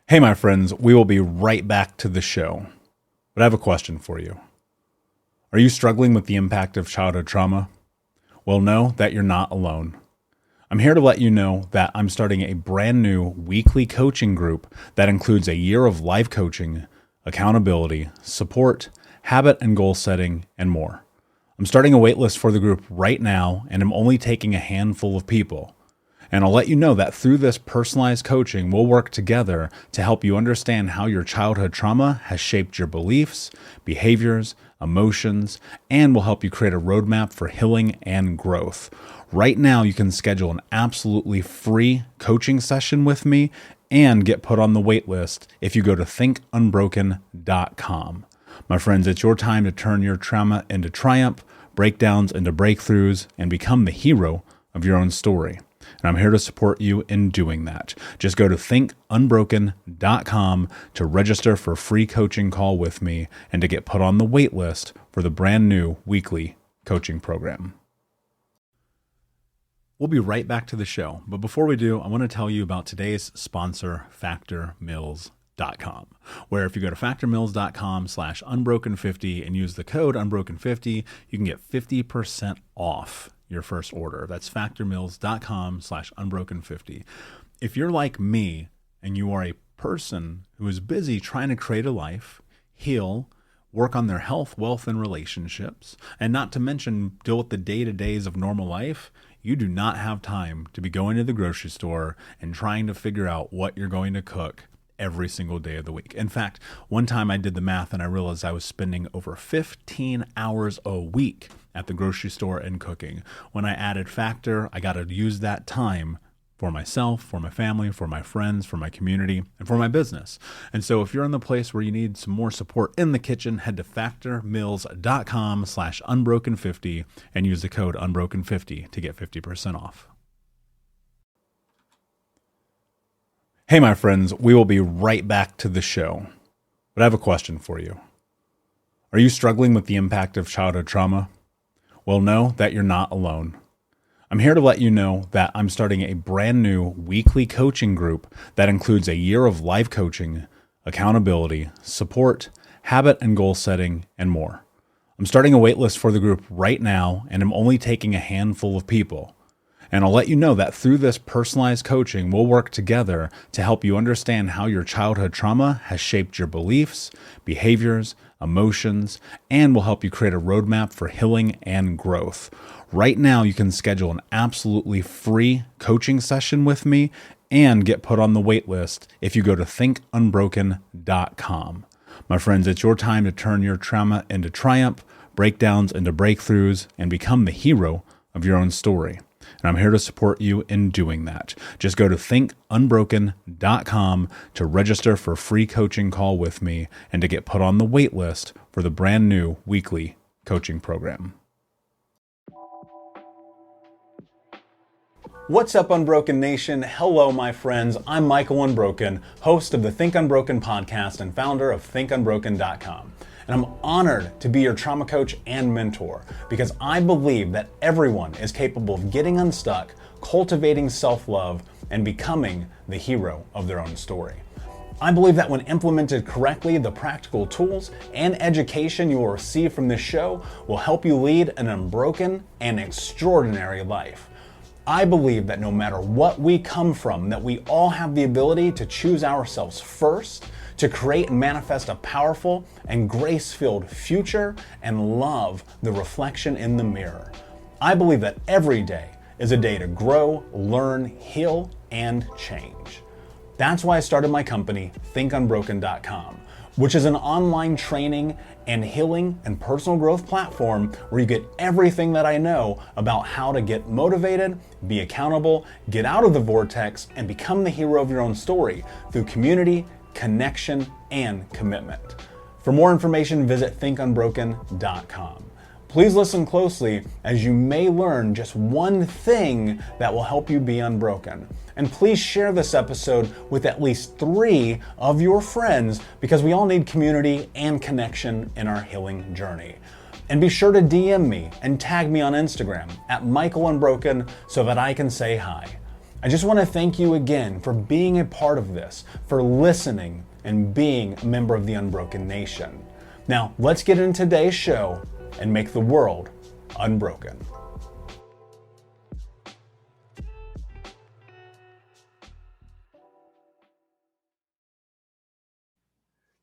Hey, my friends, we will be right back to the show. But I have a question for you. Are you struggling with the impact of childhood trauma? Well, know that you're not alone. I'm here to let you know that I'm starting a brand new weekly coaching group that includes a year of life coaching, accountability, support, habit and goal setting, and more. I'm starting a waitlist for the group right now, and I'm only taking a handful of people. And I'll let you know that through this personalized coaching, we'll work together to help you understand how your childhood trauma has shaped your beliefs, behaviors, emotions, and will help you create a roadmap for healing and growth. Right now, you can schedule an absolutely free coaching session with me and get put on the wait list if you go to thinkunbroken.com. My friends, it's your time to turn your trauma into triumph, breakdowns into breakthroughs, and become the hero of your own story. And I'm here to support you in doing that. Just go to thinkunbroken.com to register for a free coaching call with me and to get put on the wait list for the brand new weekly coaching program. We'll be right back to the show. But before we do, I want to tell you about today's sponsor, factormeals.com, where if you go to factormeals.com/unbroken50 and use the code unbroken50, you can get 50% off your first order. That's factormeals.com/unbroken50. If you're like me and you are a person who is busy trying to create a life, heal, work on their health, wealth, and relationships, and not to mention deal with the day-to-days of normal life, you do not have time to be going to the grocery store and trying to figure out what you're going to cook every single day of the week. In fact, one time I did the math and I realized I was spending over 15 hours a week at the grocery store and cooking. When I added Factor, I got to use that time for myself, for my family, for my friends, for my community, and for my business. And so if you're in the place where you need some more support in the kitchen, head to factormeals.com/unbroken50 and use the code unbroken50 to get 50% off. Hey, my friends, we will be right back to the show. But I have a question for you. Are you struggling with the impact of childhood trauma? Well, know that you're not alone. I'm here to let you know that I'm starting a brand new weekly coaching group that includes a year of life coaching, accountability, support, habit and goal setting, and more. I'm starting a waitlist for the group right now, and I'm only taking a handful of people. And I'll let you know that through this personalized coaching, we'll work together to help you understand how your childhood trauma has shaped your beliefs, behaviors, emotions, and will help you create a roadmap for healing and growth. Right now, you can schedule an absolutely free coaching session with me and get put on the wait list if you go to thinkunbroken.com. My friends, it's your time to turn your trauma into triumph, breakdowns into breakthroughs, and become the hero of your own story. And I'm here to support you in doing that. Just go to thinkunbroken.com to register for a free coaching call with me and to get put on the wait list for the brand new weekly coaching program. What's up, Unbroken Nation? Hello, my friends. I'm Michael Unbroken, host of the Think Unbroken podcast and founder of thinkunbroken.com. And I'm honored to be your trauma coach and mentor because I believe that everyone is capable of getting unstuck, cultivating self-love, and becoming the hero of their own story. I believe that when implemented correctly, the practical tools and education you will receive from this show will help you lead an unbroken and extraordinary life. I believe that no matter what we come from, that we all have the ability to choose ourselves first, to create and manifest a powerful and grace-filled future and love the reflection in the mirror. I believe that every day is a day to grow, learn, heal, and change. That's why I started my company, thinkunbroken.com, which is an online training and healing and personal growth platform where you get everything that I know about how to get motivated, be accountable, get out of the vortex, and become the hero of your own story through community, connection, and commitment. For more information, visit thinkunbroken.com. Please listen closely as you may learn just one thing that will help you be unbroken. And please share this episode with at least 3 of your friends because we all need community and connection in our healing journey. And be sure to DM me and tag me on Instagram at Michael Unbroken so that I can say hi. I just want to thank you again for being a part of this, for listening, and being a member of the Unbroken Nation. Now, let's get into today's show and make the world unbroken.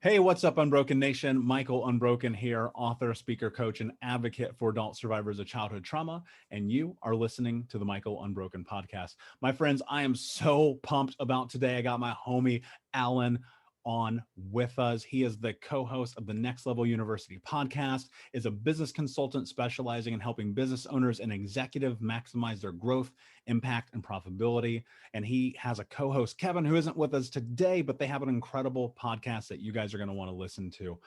Hey, what's up, Unbroken Nation? Michael Unbroken here, author, speaker, coach, and advocate for adult survivors of childhood trauma. And you are listening to the Michael Unbroken podcast. My friends, I am so pumped about today. I got my homie, Alan, on with us. He is the co-host of the Next Level University podcast, is a business consultant specializing in helping business owners and executives maximize their growth, impact, and profitability. And he has a co-host, Kevin, who isn't with us today, but they have an incredible podcast that you guys are going to want to listen to.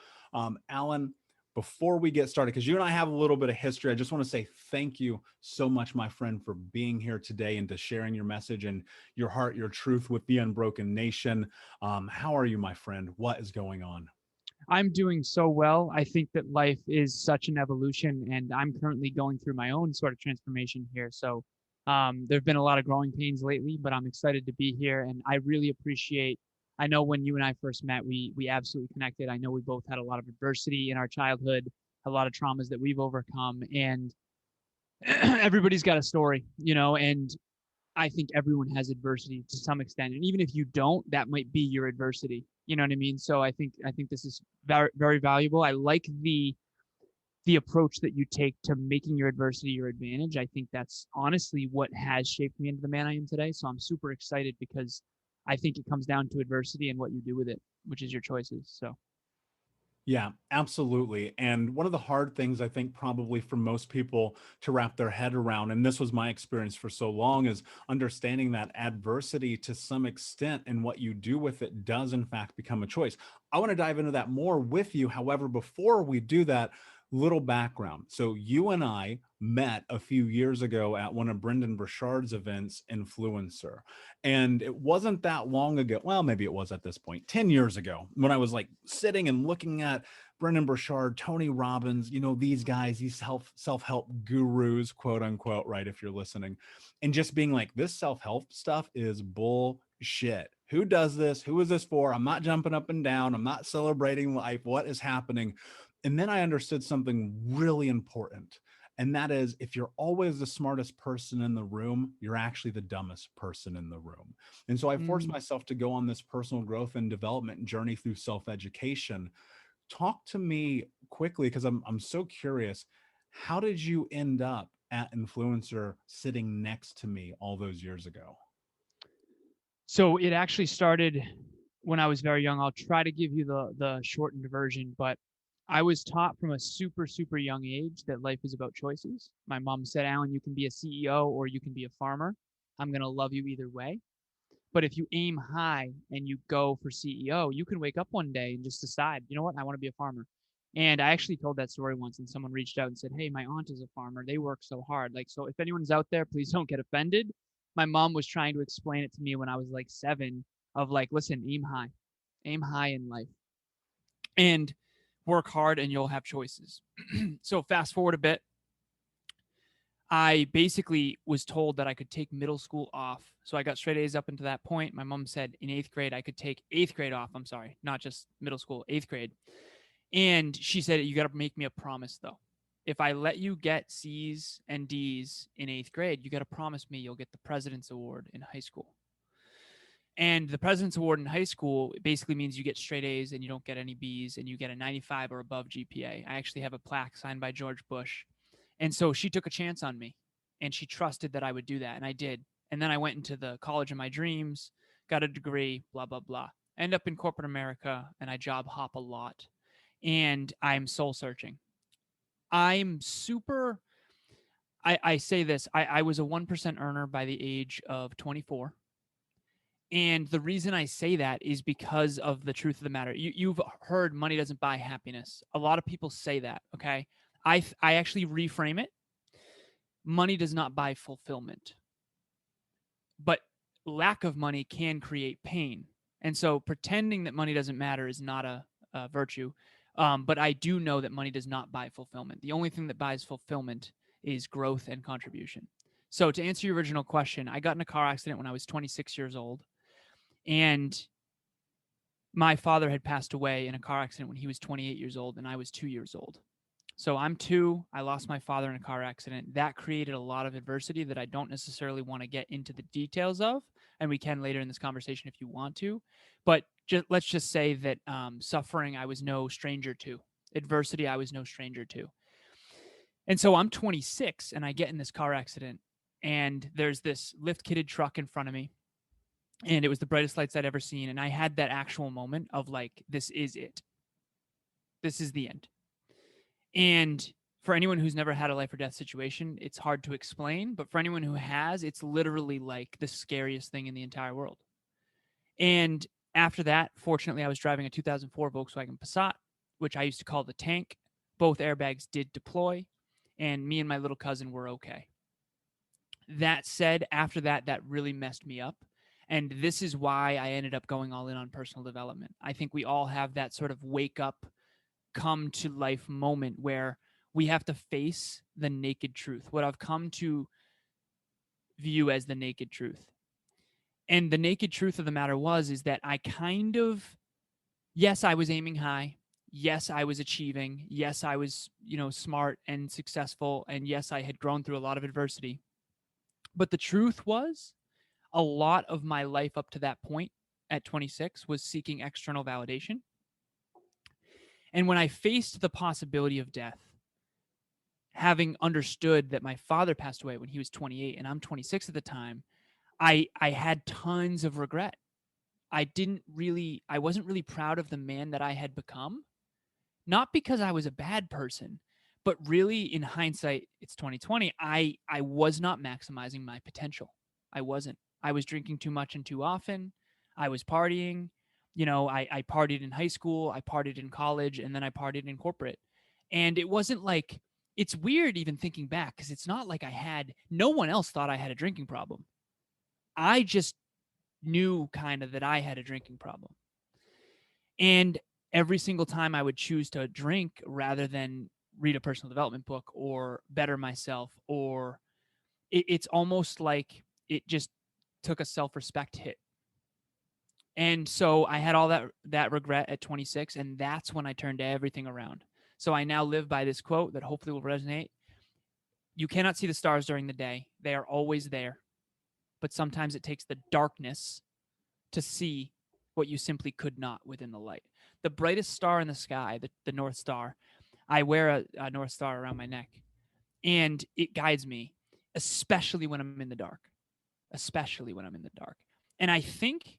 Alan, before we get started, because you and I have a little bit of history, I just want to say thank you so much, my friend, for being here today and to sharing your message and your heart, your truth with the Unbroken Nation. How are you, my friend? What is going on? I'm doing so well. I think that life is such an evolution, and I'm currently going through my own sort of transformation here. So there have been a lot of growing pains lately, but I'm excited to be here, and I really appreciate. I know when you and I first met, we absolutely connected. I know we both had a lot of adversity in our childhood, a lot of traumas that we've overcome, and everybody's got a story, and I think everyone has adversity to some extent. And even if you don't, that might be your adversity. You know what I mean? So I think this is very, very valuable. I like the approach that you take to making your adversity your advantage. I think that's honestly what has shaped me into the man I am today. So I'm super excited because I think it comes down to adversity and what you do with it, which is your choices. So Yeah, absolutely. And one of the hard things I think probably for most people to wrap their head around, and this was my experience for so long, is understanding that adversity to some extent and what you do with it does in fact become a choice. I want to dive into that more with you. However, before we do that, little background. So you and I met a few years ago at one of Brendon Burchard's events, Influencer. And it wasn't that long ago. Well, maybe it was at this point, 10 years ago, when I was like sitting and looking at Brendon Burchard, Tony Robbins, these guys, these self-help gurus, quote unquote, right? If you're listening, and just being like, this self-help stuff is bullshit. Who does this? Who is this for? I'm not jumping up and down. I'm not celebrating life. What is happening? And then I understood something really important. And that is, if you're always the smartest person in the room, you're actually the dumbest person in the room. And so I forced myself to go on this personal growth and development journey through self-education. Talk to me quickly, because I'm so curious. How did you end up at Influencer sitting next to me all those years ago? So it actually started when I was very young. I'll try to give you the shortened version, but I was taught from a super, super young age that life is about choices. My mom said, Alan, you can be a CEO or you can be a farmer. I'm going to love you either way. But if you aim high and you go for CEO, you can wake up one day and just decide, you know what, I want to be a farmer. And I actually told that story once, and someone reached out and said, hey, my aunt is a farmer. They work so hard. So if anyone's out there, please don't get offended. My mom was trying to explain it to me when I was like 7 of listen, aim high in life and work hard and you'll have choices. So fast forward a bit. I basically was told that I could take middle school off. So I got straight A's up until that point. My mom said in 8th grade, I could take 8th grade off. I'm sorry, not just middle school, 8th grade. And she said, you got to make me a promise though. If I let you get C's and D's in 8th grade, you got to promise me you'll get the President's Award in high school. And the President's Award in high school basically means you get straight A's and you don't get any B's and you get a 95 or above GPA. I actually have a plaque signed by George Bush. And so she took a chance on me and she trusted that I would do that. And I did. And then I went into the college of my dreams, got a degree, blah, blah, blah. I end up in corporate America and I job hop a lot. And I'm soul searching. I'm super, I say this, I was a 1% earner by the age of 24. And the reason I say that is because of the truth of the matter. You've heard money doesn't buy happiness. A lot of people say that, okay? I actually reframe it. Money does not buy fulfillment. But lack of money can create pain. And so pretending that money doesn't matter is not a virtue. But I do know that money does not buy fulfillment. The only thing that buys fulfillment is growth and contribution. So to answer your original question, I got in a car accident when I was 26 years old, and my father had passed away in a car accident when he was 28 years old and I was 2 years old. So I'm 2, I lost my father in a car accident. That created a lot of adversity that I don't necessarily want to get into the details of, and we can later in this conversation if you want to. But let's just say that suffering I was no stranger to. Adversity I was no stranger to. And so I'm 26 and I get in this car accident, and there's this lift-kitted truck in front of me, and it was the brightest lights I'd ever seen. And I had that actual moment of like, this is it. This is the end. And for anyone who's never had a life or death situation, it's hard to explain. But for anyone who has, it's literally like the scariest thing in the entire world. And after that, fortunately, I was driving a 2004 Volkswagen Passat, which I used to call the tank. Both airbags did deploy, and me and my little cousin were okay. That said, after that, that really messed me up. And this is why I ended up going all in on personal development. I think we all have that sort of wake up, come to life moment where we have to face the naked truth, what I've come to view as the naked truth. And the naked truth of the matter is that I kind of, yes, I was aiming high. Yes, I was achieving. Yes, I was, smart and successful. And yes, I had grown through a lot of adversity. But the truth was, a lot of my life up to that point at 26 was seeking external validation. And when I faced the possibility of death, having understood that my father passed away when he was 28 and I'm 26 at the time, I had tons of regret. I wasn't really proud of the man that I had become, not because I was a bad person, but really in hindsight, it's 2020, I was not maximizing my potential. I wasn't. I was drinking too much and too often. I was partying. I partied in high school, I partied in college, and then I partied in corporate. And it wasn't like, it's weird even thinking back, because it's not like no one else thought I had a drinking problem. I just knew kind of that I had a drinking problem. And every single time I would choose to drink rather than read a personal development book or better myself, or it's almost like it just took a self-respect hit. And so I had all that regret at 26, and that's when I turned everything around. So I now live by this quote that hopefully will resonate. You cannot see the stars during the day. They are always there. But sometimes it takes the darkness to see what you simply could not within the light. The brightest star in the sky, the North Star, I wear a North Star around my neck, and it guides me, especially when I'm in the dark. Especially when I'm in the dark. And I think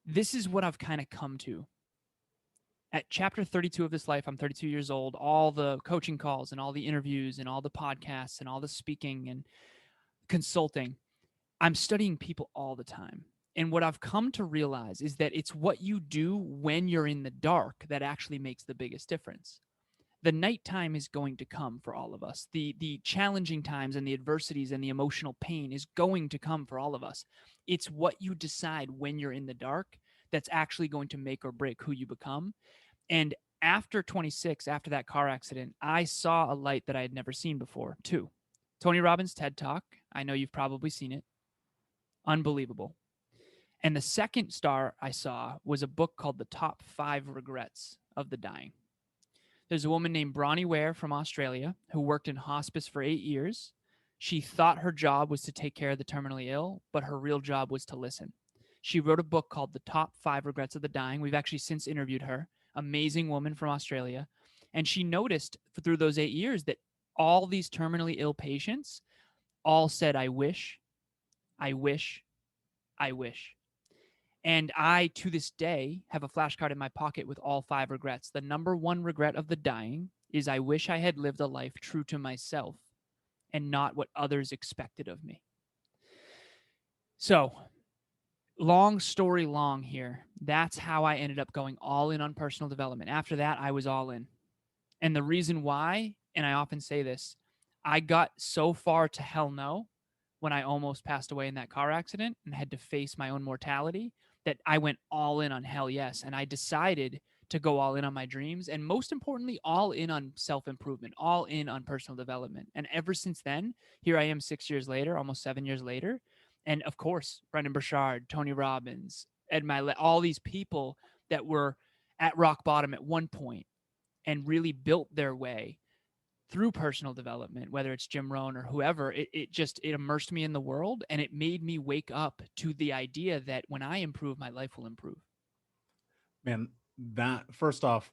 this is what I've kind of come to. At chapter 32 of this life, I'm 32 years old, all the coaching calls and all the interviews and all the podcasts and all the speaking and consulting, I'm studying people all the time. And what I've come to realize is that it's what you do when you're in the dark that actually makes the biggest difference. The nighttime is going to come for all of us. The challenging times and the adversities and the emotional pain is going to come for all of us. It's what you decide when you're in the dark that's actually going to make or break who you become. And after 26, after that car accident, I saw a light that I had never seen before, too. Tony Robbins' TED Talk. I know you've probably seen it. Unbelievable. And the second star I saw was a book called The Top 5 Regrets of the Dying. There's a woman named Bronnie Ware from Australia who worked in hospice for 8 years. She thought her job was to take care of the terminally ill, but her real job was to listen. She wrote a book called The Top 5 Regrets of the Dying. We've actually since interviewed her. Amazing woman from Australia. And she noticed through those 8 years that all these terminally ill patients all said, I wish, I wish, I wish. And I, to this day, have a flashcard in my pocket with all 5 regrets. The number 1 regret of the dying is I wish I had lived a life true to myself and not what others expected of me. So, long story long here. That's how I ended up going all in on personal development. After that, I was all in. And the reason why, and I often say this, I got so far to hell no when I almost passed away in that car accident and had to face my own mortality that I went all in on hell yes. And I decided to go all in on my dreams, and most importantly, all in on self-improvement, all in on personal development. And ever since then, here I am 6 years later, almost 7 years later. And of course, Brendon Burchard, Tony Robbins, Ed Milet, all these people that were at rock bottom at one point and really built their way through personal development, whether it's Jim Rohn or whoever, it immersed me in the world, and it made me wake up to the idea that when I improve, my life will improve. Man, that first off,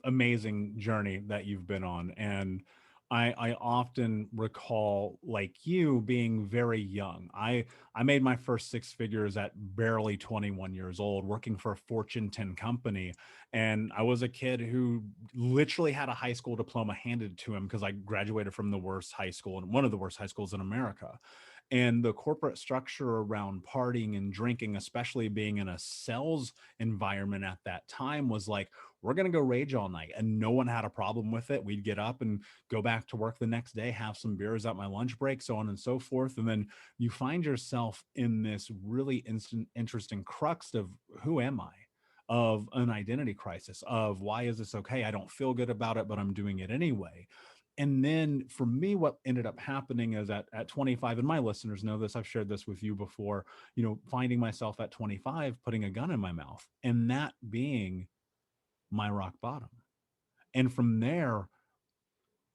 amazing journey that you've been on. And I often recall, like you, being very young. I made my first six figures at barely 21 years old, working for a Fortune 10 company. And I was a kid who literally had a high school diploma handed to him because I graduated from the worst high school and one of the worst high schools in America. And the corporate structure around partying and drinking, especially being in a sales environment at that time, was like, we're going to go rage all night. And no one had a problem with it. We'd get up and go back to work the next day, have some beers at my lunch break, so on and so forth. And then you find yourself in this really interesting crux of who am I? Of an identity crisis, of why is this okay? I don't feel good about it, but I'm doing it anyway. And then for me, what ended up happening is at 25, and my listeners know this, I've shared this with you before, finding myself at 25, putting a gun in my mouth, and that being my rock bottom. And from there,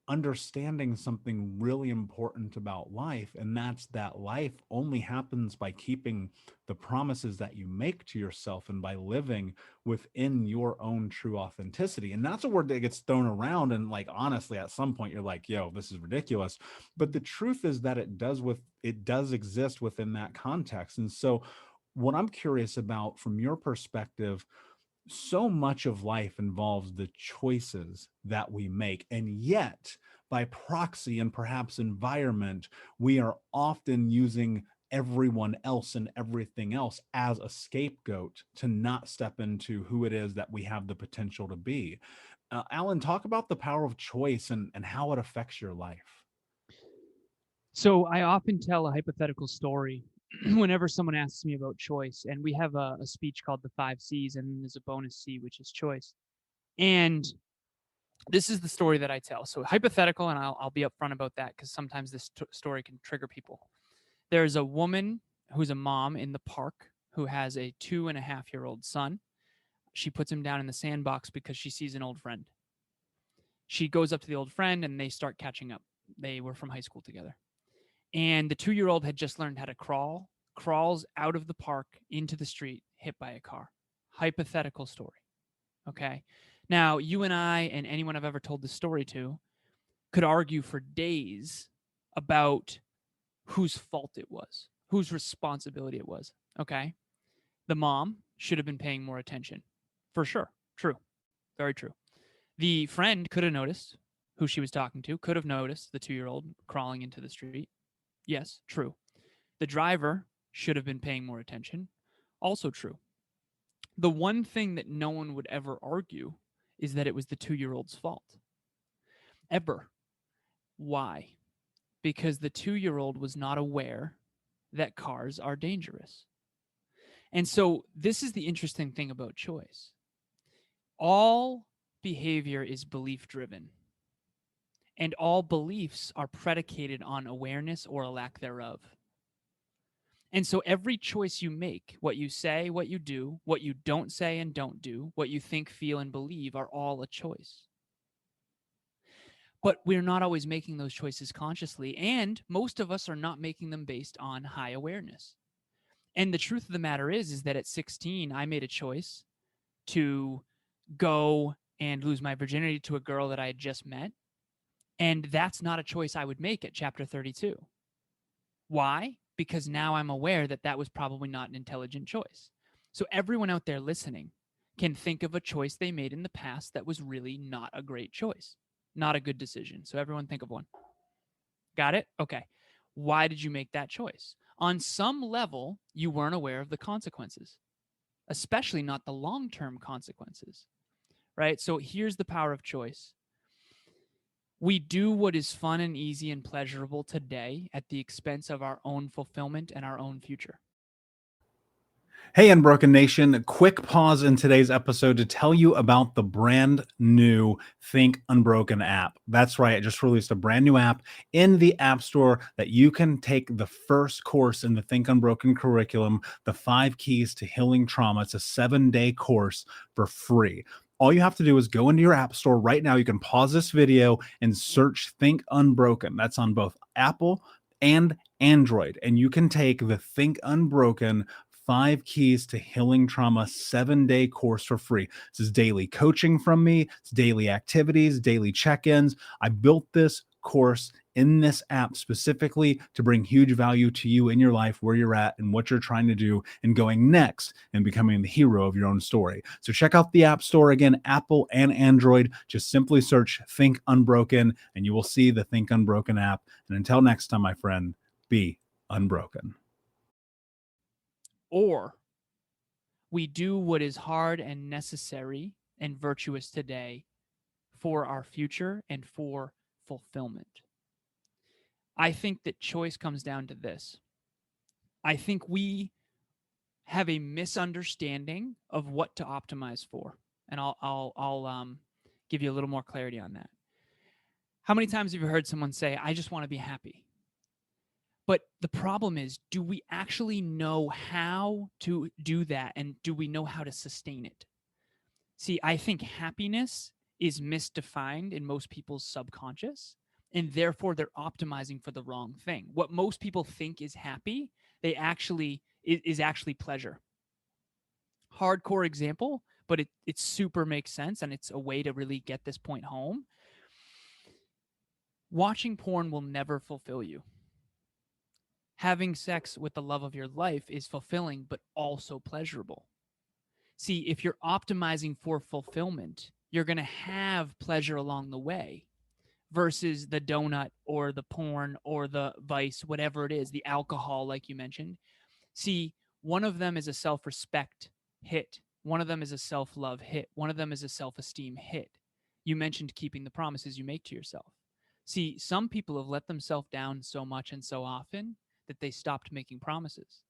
understanding something really important about life, and that's that life only happens by keeping the promises that you make to yourself and by living within your own true authenticity. And that's a word that gets thrown around, and like, honestly, at some point you're like, yo, this is ridiculous. But the truth is that it does exist within that context. And so what I'm curious about from your perspective, so much of life involves the choices that we make. And yet, by proxy and perhaps environment, we are often using everyone else and everything else as a scapegoat to not step into who it is that we have the potential to be. Alan, talk about the power of choice and how it affects your life. So I often tell a hypothetical story whenever someone asks me about choice. And we have a speech called the 5 C's, and there's a bonus C, which is choice. And this is the story that I tell. So hypothetical, and I'll be upfront about that because sometimes this story can trigger people. There's a woman who's a mom in the park who has a 2.5-year-old son. She puts him down in the sandbox because she sees an old friend. She goes up to the old friend and they start catching up. They were from high school together. And the 2-year-old had just learned how to crawl, crawls out of the park into the street, hit by a car. Hypothetical story. Okay. Now, you and I and anyone I've ever told this story to could argue for days about whose fault it was, whose responsibility it was. Okay. The mom should have been paying more attention. For sure. True. Very true. The friend could have noticed who she was talking to, could have noticed the 2-year-old crawling into the street. Yes, true. The driver should have been paying more attention. Also true. The one thing that no one would ever argue is that it was the 2-year-old's fault. Ever. Why? Because the 2-year-old was not aware that cars are dangerous. And so this is the interesting thing about choice. All behavior is belief driven. And all beliefs are predicated on awareness or a lack thereof. And so every choice you make, what you say, what you do, what you don't say and don't do, what you think, feel, and believe are all a choice. But we're not always making those choices consciously, and most of us are not making them based on high awareness. And the truth of the matter is that at 16, I made a choice to go and lose my virginity to a girl that I had just met. And that's not a choice I would make at chapter 32. Why? Because now I'm aware that that was probably not an intelligent choice. So everyone out there listening can think of a choice they made in the past that was really not a great choice, not a good decision. So everyone think of one. Got it? Okay. Why did you make that choice? On some level, you weren't aware of the consequences, especially not the long-term consequences, right? So here's the power of choice. We do what is fun and easy and pleasurable today at the expense of our own fulfillment and our own future. Hey, Unbroken Nation, a quick pause in today's episode to tell you about the brand new Think Unbroken app. That's right, I just released a brand new app in the App Store that you can take the first course in the Think Unbroken curriculum, The 5 Keys to Healing Trauma. It's a 7-day course for free. All you have to do is go into your App Store right now. You can pause this video and search Think Unbroken. That's on both Apple and Android. And you can take the Think Unbroken 5 Keys to Healing Trauma 7-day course for free. This is daily coaching from me, it's daily activities, daily check-ins. I built this course in this app specifically to bring huge value to you in your life, where you're at and what you're trying to do and going next and becoming the hero of your own story. So check out the App Store again, Apple and Android. Just simply search Think Unbroken and you will see the Think Unbroken app. And until next time, my friend, be unbroken. Or we do what is hard and necessary and virtuous today for our future and for fulfillment. I think that choice comes down to this. I think we have a misunderstanding of what to optimize for, and I'll give you a little more clarity on that. How many times have you heard someone say, "I just want to be happy"? But the problem is, do we actually know how to do that? And do we know how to sustain it? See, I think happiness is misdefined in most people's subconscious, and therefore they're optimizing for the wrong thing. What most people think is happy, they actually is actually pleasure. Hardcore example, but it super makes sense, and it's a way to really get this point home. Watching porn will never fulfill you. Having sex with the love of your life is fulfilling, but also pleasurable. See, if you're optimizing for fulfillment, you're going to have pleasure along the way versus the donut or the porn or the vice, whatever it is, the alcohol, like you mentioned. See, one of them is a self-respect hit. One of them is a self-love hit. One of them is a self-esteem hit. You mentioned keeping the promises you make to yourself. See, some people have let themselves down so much and so often that they stopped making promises.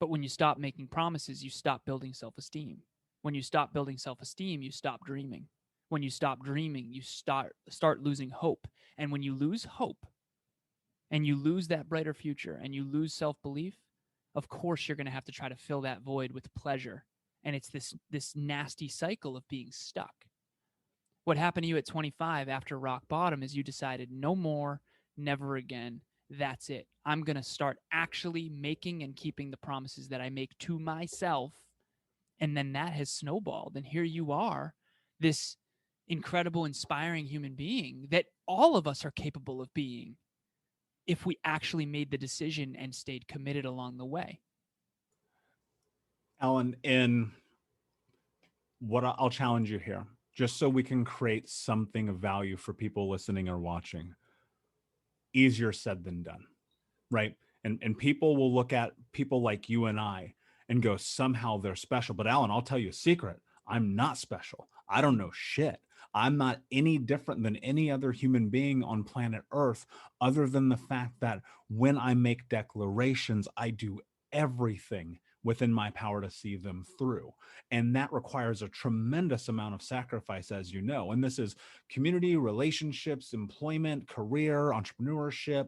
But when you stop making promises, you stop building self-esteem. When you stop building self-esteem, you stop dreaming. When you stop dreaming, you start losing hope. And when you lose hope and you lose that brighter future and you lose self-belief, of course you're going to have to try to fill that void with pleasure. And it's this nasty cycle of being stuck. What happened to you at 25 after rock bottom is you decided no more, never again. That's it. I'm going to start actually making and keeping the promises that I make to myself. And then that has snowballed. And here you are, this incredible, inspiring human being that all of us are capable of being if we actually made the decision and stayed committed along the way. Alan, in what I'll challenge you here, just so we can create something of value for people listening or watching. Easier said than done, right? And people will look at people like you and I and go, somehow they're special. But Alan, I'll tell you a secret. I'm not special. I don't know shit. I'm not any different than any other human being on planet Earth, other than the fact that when I make declarations, I do everything within my power to see them through. And that requires a tremendous amount of sacrifice, as you know. And this is community, relationships, employment, career, entrepreneurship,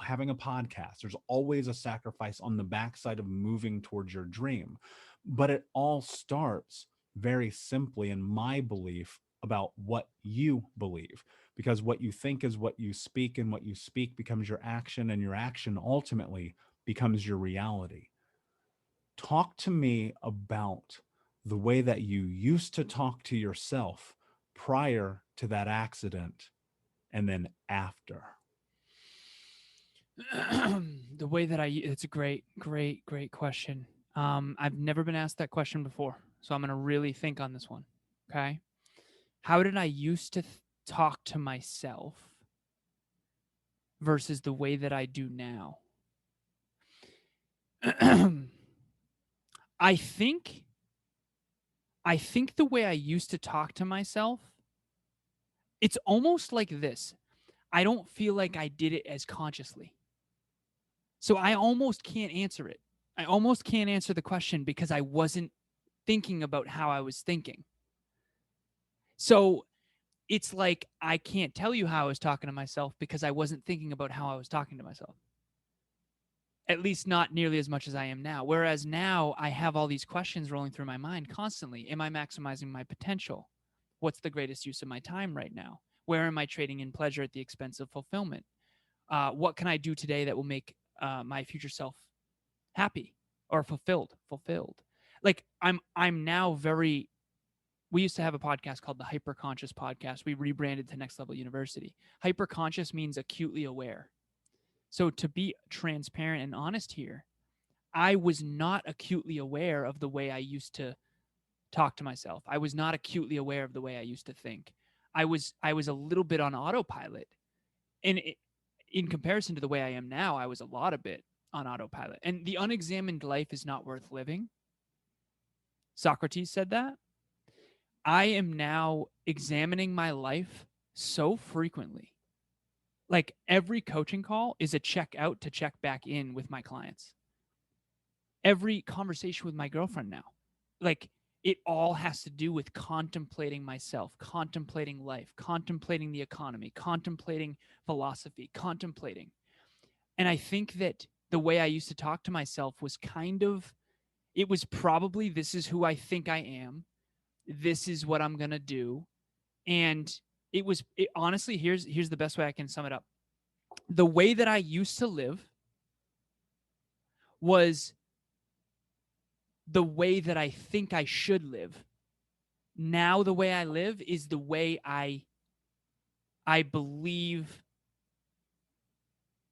having a podcast. There's always a sacrifice on the backside of moving towards your dream. But it all starts very simply, in my belief, about what you believe. Because what you think is what you speak, and what you speak becomes your action, and your action ultimately becomes your reality. Talk to me about the way that you used to talk to yourself prior to that accident and then after. The way that it's a great question. I've never been asked that question before, so I'm going to really think on this one. Okay. How did I used to talk to myself versus the way that I do now? I think the way I used to talk to myself, it's almost like this. I don't feel like I did it as consciously. So I almost can't answer it. I almost can't answer the question because I wasn't thinking about how I was thinking. So it's like I can't tell you how I was talking to myself because I wasn't thinking about how I was talking to myself. At least not nearly as much as I am now. Whereas now I have all these questions rolling through my mind constantly. Am I maximizing my potential? What's the greatest use of my time right now? Where am I trading in pleasure at the expense of fulfillment? What can I do today that will make my future self happy or fulfilled? Like I'm now very. We used to have a podcast called the Hyperconscious Podcast. We rebranded to Next Level University. Hyperconscious means acutely aware. So to be transparent and honest here, I was not acutely aware of the way I used to talk to myself. I was not acutely aware of the way I used to think. I was a little bit on autopilot. And in comparison to the way I am now, I was a lot of bit on autopilot. And the unexamined life is not worth living. Socrates said that. I am now examining my life so frequently. Like every coaching call is a check out to check back in with my clients. Every conversation with my girlfriend now, like it all has to do with contemplating myself, contemplating life, contemplating the economy, contemplating philosophy, contemplating. And I think that the way I used to talk to myself was it was probably, this is who I think I am. This is what I'm going to do. And honestly, here's the best way I can sum it up. The way that I used to live was the way that I think I should live. Now the way I live is the way I believe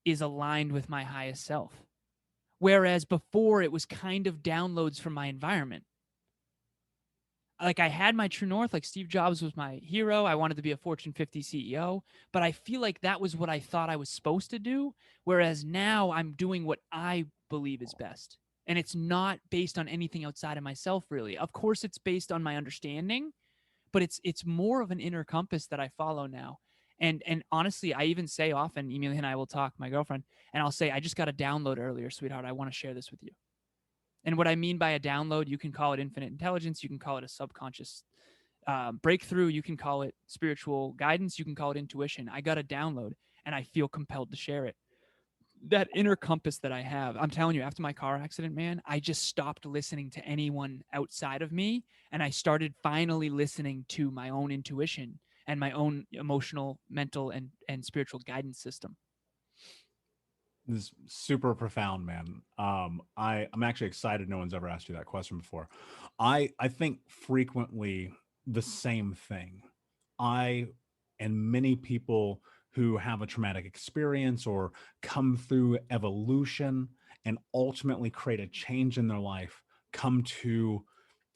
is aligned with my highest self. Whereas before it was kind of downloads from my environment. Like I had my true north, like Steve Jobs was my hero. I wanted to be a Fortune 50 CEO, but I feel like that was what I thought I was supposed to do. Whereas now I'm doing what I believe is best. And it's not based on anything outside of myself, really. Of course, it's based on my understanding, but it's more of an inner compass that I follow now. And honestly, I even say often, Emilia and I will talk, my girlfriend, and I'll say, I just got a download earlier, sweetheart. I want to share this with you. And what I mean by a download, you can call it infinite intelligence. You can call it a subconscious breakthrough. You can call it spiritual guidance. You can call it intuition. I got a download and I feel compelled to share it. That inner compass that I have, I'm telling you, after my car accident, man, I just stopped listening to anyone outside of me. And I started finally listening to my own intuition and my own emotional, mental, and spiritual guidance system. This is super profound, man. I'm actually excited no one's ever asked you that question before. I think frequently the same thing. I and many people who have a traumatic experience or come through evolution and ultimately create a change in their life come to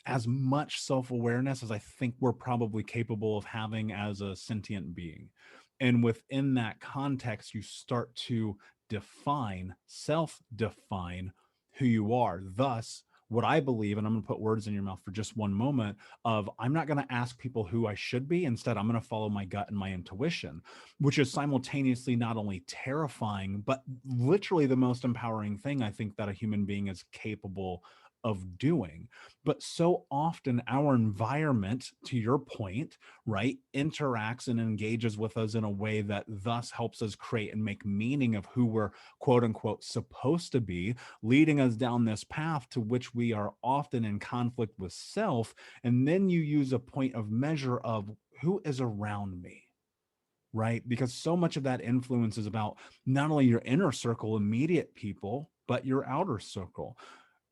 as much self-awareness as I think we're probably capable of having as a sentient being. And within that context, you start to self-define who you are. Thus, what I believe, and I'm going to put words in your mouth for just one moment, of I'm not going to ask people who I should be. Instead, I'm going to follow my gut and my intuition, which is simultaneously not only terrifying, but literally the most empowering thing I think that a human being is capable of doing. But so often our environment, to your point, right, interacts and engages with us in a way that thus helps us create and make meaning of who we're quote unquote supposed to be, leading us down this path to which we are often in conflict with self. And then you use a point of measure of who is around me, right? Because so much of that influence is about not only your inner circle, immediate people, but your outer circle.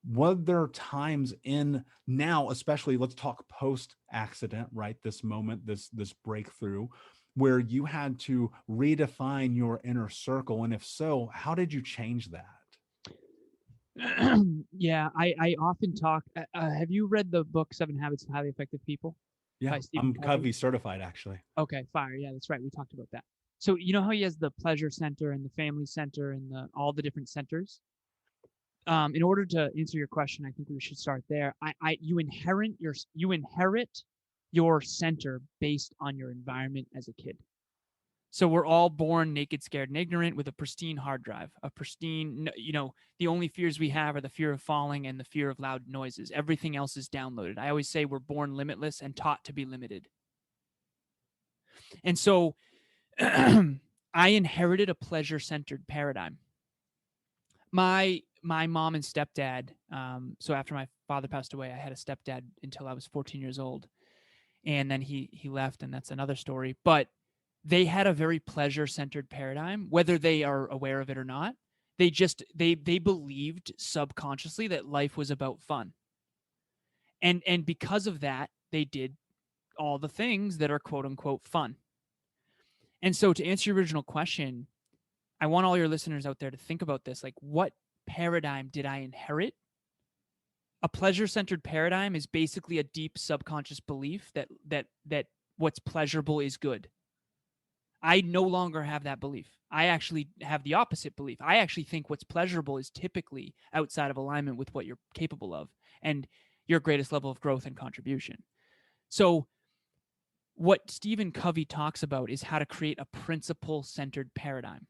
Were there times in now, especially let's talk post accident, right? This moment, this breakthrough, where you had to redefine your inner circle? And if so, how did you change that? Yeah, I often talk. Have you read the book 7 Habits of Highly Effective People? Yeah, By Stephen I'm Covey? Covey certified, actually. Okay, fire. Yeah, that's right. We talked about that. So you know how he has the pleasure center and the family center and all the different centers? In order to answer your question, I think we should start there. You inherit your center based on your environment as a kid. So we're all born naked, scared, and ignorant with a pristine hard drive, a pristine, the only fears we have are the fear of falling and the fear of loud noises. Everything else is downloaded. I always say we're born limitless and taught to be limited. And so I inherited a pleasure-centered paradigm. My mom and stepdad, so after my father passed away, I had a stepdad until I was 14 years old. And then he left, and that's another story. But they had a very pleasure-centered paradigm, whether they are aware of it or not. They just they believed subconsciously that life was about fun. And because of that, they did all the things that are quote unquote fun. And so to answer your original question, I want all your listeners out there to think about this. Like, what paradigm did I inherit? A pleasure-centered paradigm is basically a deep subconscious belief that what's pleasurable is good. I no longer have that belief. I actually have the opposite belief. I actually think what's pleasurable is typically outside of alignment with what you're capable of and your greatest level of growth and contribution. So what Stephen Covey talks about is how to create a principle-centered paradigm.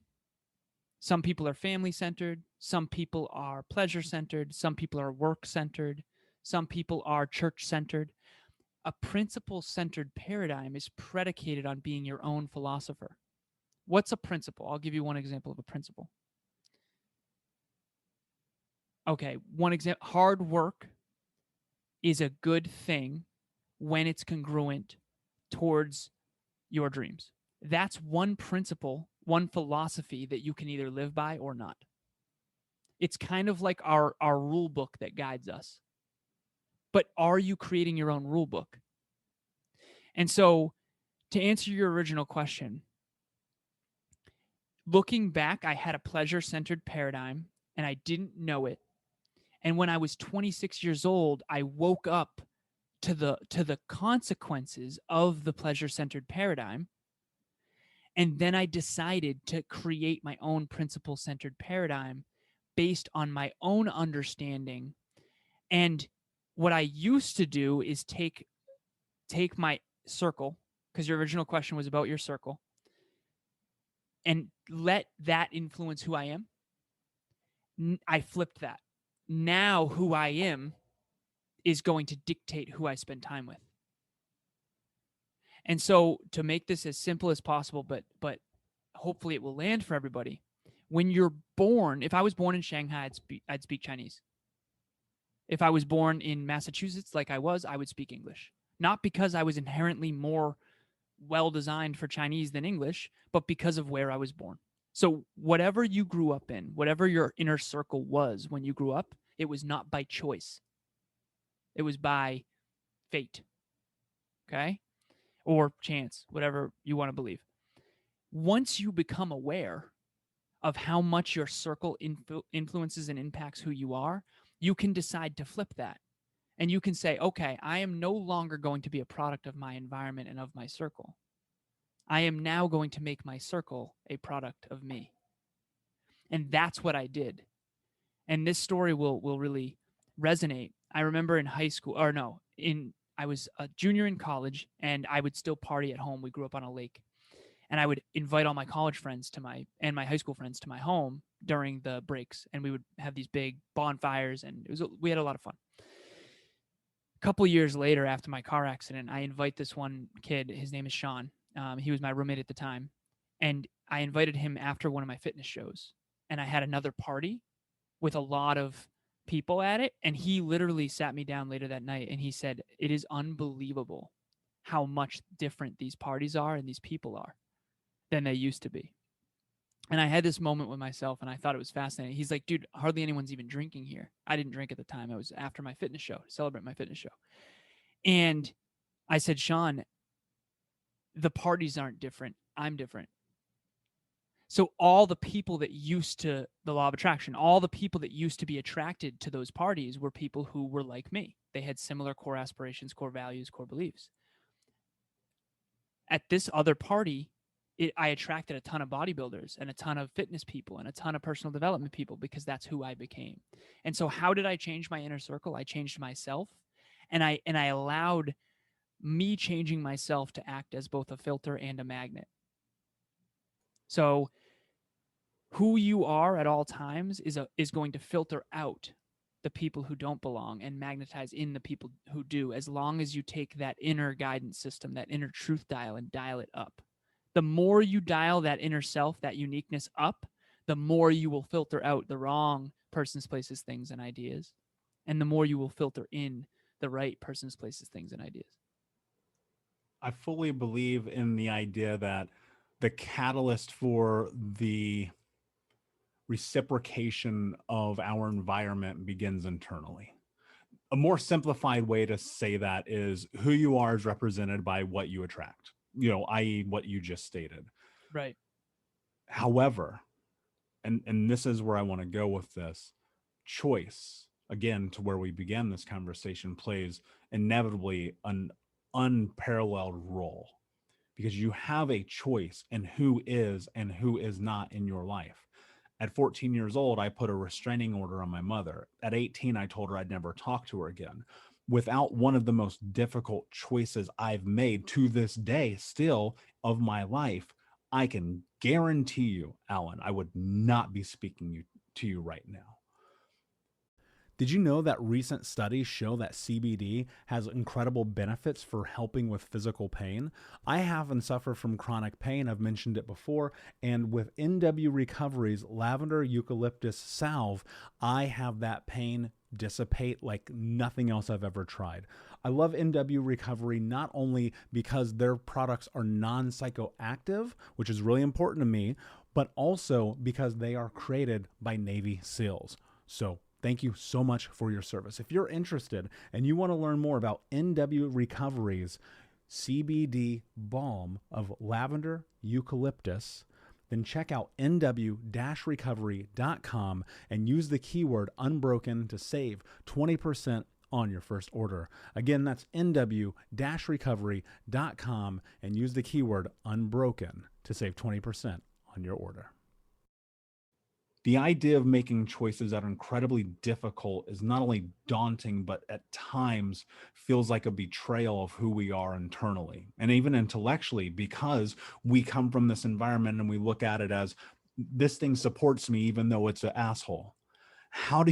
Some people are family-centered. Some people are pleasure-centered. Some people are work-centered. Some people are church-centered. A principle-centered paradigm is predicated on being your own philosopher. What's a principle? I'll give you one example of a principle. Okay, one example. Hard work is a good thing when it's congruent towards your dreams. That's one principle, one philosophy that you can either live by or not. It's kind of like our rule book that guides us. But are you creating your own rule book? And so, to answer your original question, looking back, I had a pleasure-centered paradigm and I didn't know it. And when I was 26 years old, I woke up to the consequences of the pleasure-centered paradigm. And then I decided to create my own principle-centered paradigm based on my own understanding. And what I used to do is take my circle, because your original question was about your circle, and let that influence who I am. I flipped that. Now who I am is going to dictate who I spend time with. And so, to make this as simple as possible, but hopefully it will land for everybody. When you're born, if I was born in Shanghai, I'd speak Chinese. If I was born in Massachusetts, like I would speak English. Not because I was inherently more well-designed for Chinese than English, but because of where I was born. So whatever you grew up in, whatever your inner circle was when you grew up, it was not by choice. It was by fate. Okay? Or chance, whatever you want to believe. Once you become aware of how much your circle influences and impacts who you are, you can decide to flip that. And you can say, okay, I am no longer going to be a product of my environment and of my circle. I am now going to make my circle a product of me. And that's what I did. And this story will really resonate. I remember in high school, I was a junior in college, and I would still party at home. We grew up on a lake. And I would invite all my college friends and my high school friends to my home during the breaks. And we would have these big bonfires, and we had a lot of fun. A couple years later, after my car accident, I invite this one kid. His name is Sean. He was my roommate at the time. And I invited him after one of my fitness shows. And I had another party with a lot of people at it. And he literally sat me down later that night and he said, it is unbelievable how much different these parties are and these people are than they used to be. And I had this moment with myself and I thought it was fascinating. He's like, dude, hardly anyone's even drinking here. I didn't drink at the time. I was after my fitness show, to celebrate my fitness show. And I said, Sean, the parties aren't different. I'm different. So all the people that used to, the law of attraction, all the people that used to be attracted to those parties were people who were like me. They had similar core aspirations, core values, core beliefs. At this other party, I attracted a ton of bodybuilders and a ton of fitness people and a ton of personal development people because that's who I became. And so how did I change my inner circle? I changed myself, and I allowed me changing myself to act as both a filter and a magnet. So who you are at all times is going to filter out the people who don't belong and magnetize in the people who do, as long as you take that inner guidance system, that inner truth dial, and dial it up. The more you dial that inner self, that uniqueness up, the more you will filter out the wrong persons, places, things, and ideas, and the more you will filter in the right persons, places, things, and ideas. I fully believe in the idea that the catalyst for the reciprocation of our environment begins internally. A more simplified way to say that is who you are is represented by what you attract, i.e., what you just stated. Right. However, and this is where I want to go with this, choice, again, to where we began this conversation, plays inevitably an unparalleled role, because you have a choice in who is and who is not in your life. At 14 years old, I put a restraining order on my mother. At 18, I told her I'd never talk to her again. Without one of the most difficult choices I've made to this day still of my life, I can guarantee you, Alan, I would not be speaking to you right now. Did you know that recent studies show that CBD has incredible benefits for helping with physical pain? I haven't suffered from chronic pain, I've mentioned it before, and with NW Recovery's lavender eucalyptus salve, I have that pain dissipate like nothing else I've ever tried. I love NW Recovery not only because their products are non-psychoactive, which is really important to me, but also because they are created by Navy SEALs. So thank you so much for your service. If you're interested and you want to learn more about NW Recovery's CBD balm of lavender eucalyptus, then check out nw-recovery.com and use the keyword unbroken to save 20% on your first order. Again, that's nw-recovery.com and use the keyword unbroken to save 20% on your order. The idea of making choices that are incredibly difficult is not only daunting, but at times feels like a betrayal of who we are internally and even intellectually, because we come from this environment and we look at it as this thing supports me, even though it's an asshole. How do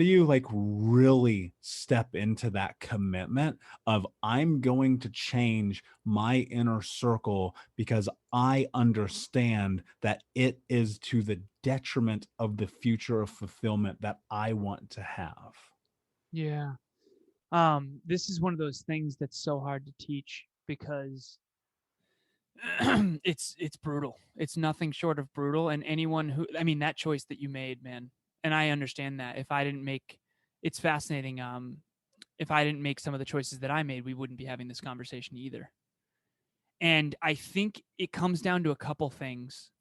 you like really step into that commitment of I'm going to change my inner circle because I understand that it is to the detriment of the future of fulfillment that I want to have? Yeah. This is one of those things that's so hard to teach because it's brutal. It's nothing short of brutal. And anyone who, I mean, that choice that you made, man, and I understand that. If I didn't make, it's fascinating. If I didn't make some of the choices that I made, we wouldn't be having this conversation either. And I think it comes down to a couple things.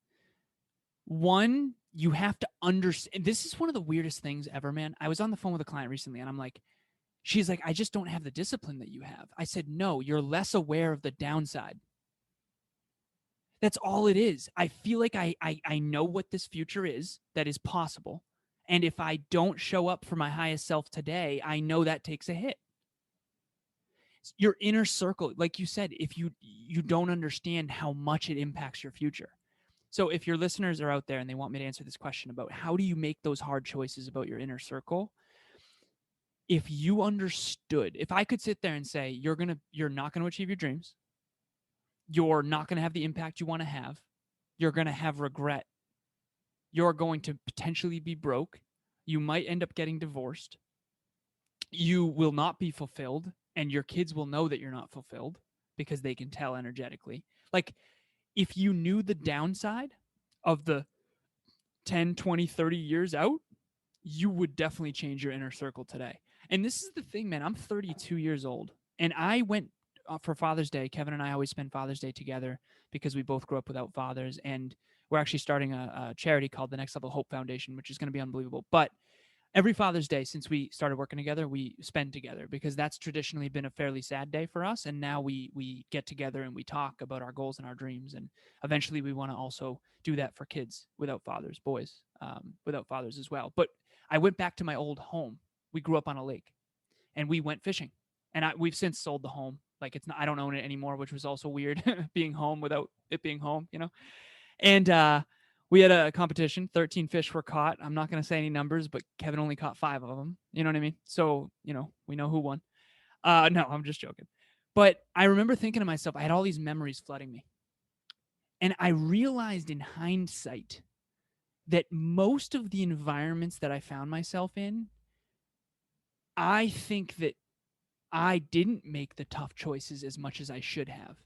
One, you have to understand. This is one of the weirdest things ever, man. I was on the phone with a client recently, and I'm like, she's like, I just don't have the discipline that you have. I said, no, you're less aware of the downside. That's all it is. I feel like I know what this future is that is possible. And if I don't show up for my highest self today, I know that takes a hit. Your inner circle, like you said, if you don't understand how much it impacts your future. So if your listeners are out there and they want me to answer this question about how do you make those hard choices about your inner circle, if you understood, if I could sit there and say, you're not going to achieve your dreams, you're not going to have the impact you want to have, you're going to have regret, you're going to potentially be broke, you might end up getting divorced, you will not be fulfilled, and your kids will know that you're not fulfilled because they can tell energetically. Like, if you knew the downside of the 10, 20, 30 years out, you would definitely change your inner circle today. And this is the thing, man. I'm 32 years old, and I went for Father's Day. Kevin and I always spend Father's Day together because we both grew up without fathers, and we're actually starting a charity called the Next Level Hope Foundation, which is going to be unbelievable. But every Father's Day since we started working together, we spend together because that's traditionally been a fairly sad day for us. And now we get together and we talk about our goals and our dreams. And eventually we want to also do that for kids without fathers, boys without fathers as well. But I went back to my old home. We grew up on a lake and we went fishing, and we've since sold the home. Like, it's not, I don't own it anymore, which was also weird being home without it being home, And we had a competition. 13 fish were caught. I'm not going to say any numbers, but Kevin only caught 5 of them. You know what I mean? So, we know who won. No, I'm just joking. But I remember thinking to myself, I had all these memories flooding me. And I realized in hindsight that most of the environments that I found myself in, I think that I didn't make the tough choices as much as I should have.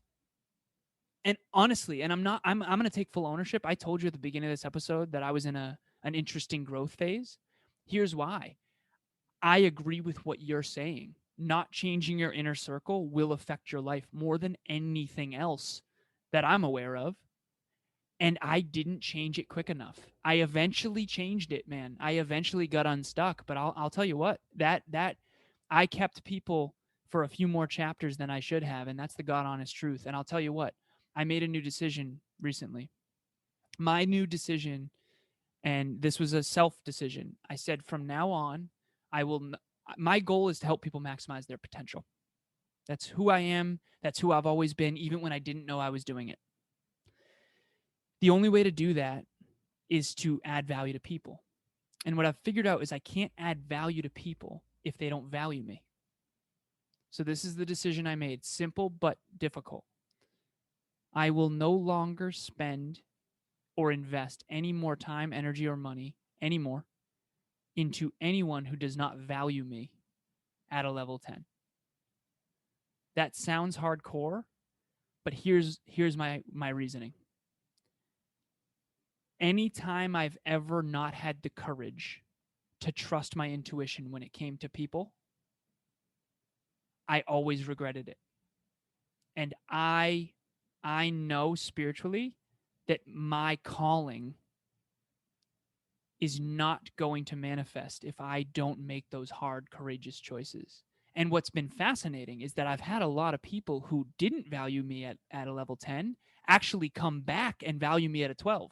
And honestly, and I'm going to take full ownership. I told you at the beginning of this episode that I was in an interesting growth phase. Here's why. I agree with what you're saying. Not changing your inner circle will affect your life more than anything else that I'm aware of. And I didn't change it quick enough. I eventually changed it, man. I eventually got unstuck, but I'll tell you what, that I kept people for a few more chapters than I should have, and that's the God honest truth. And I'll tell you what, I made a new decision recently. My new decision, and this was a self decision. I said from now on, my goal is to help people maximize their potential. That's who I am. That's who I've always been, even when I didn't know I was doing it. The only way to do that is to add value to people. And what I've figured out is I can't add value to people if they don't value me. So this is the decision I made. Simple but difficult. I will no longer spend or invest any more time, energy, or money anymore into anyone who does not value me at a level 10. That sounds hardcore, but here's my reasoning. Anytime I've ever not had the courage to trust my intuition when it came to people, I always regretted it. And I know spiritually that my calling is not going to manifest if I don't make those hard, courageous choices. And what's been fascinating is that I've had a lot of people who didn't value me at a level 10 actually come back and value me at a 12.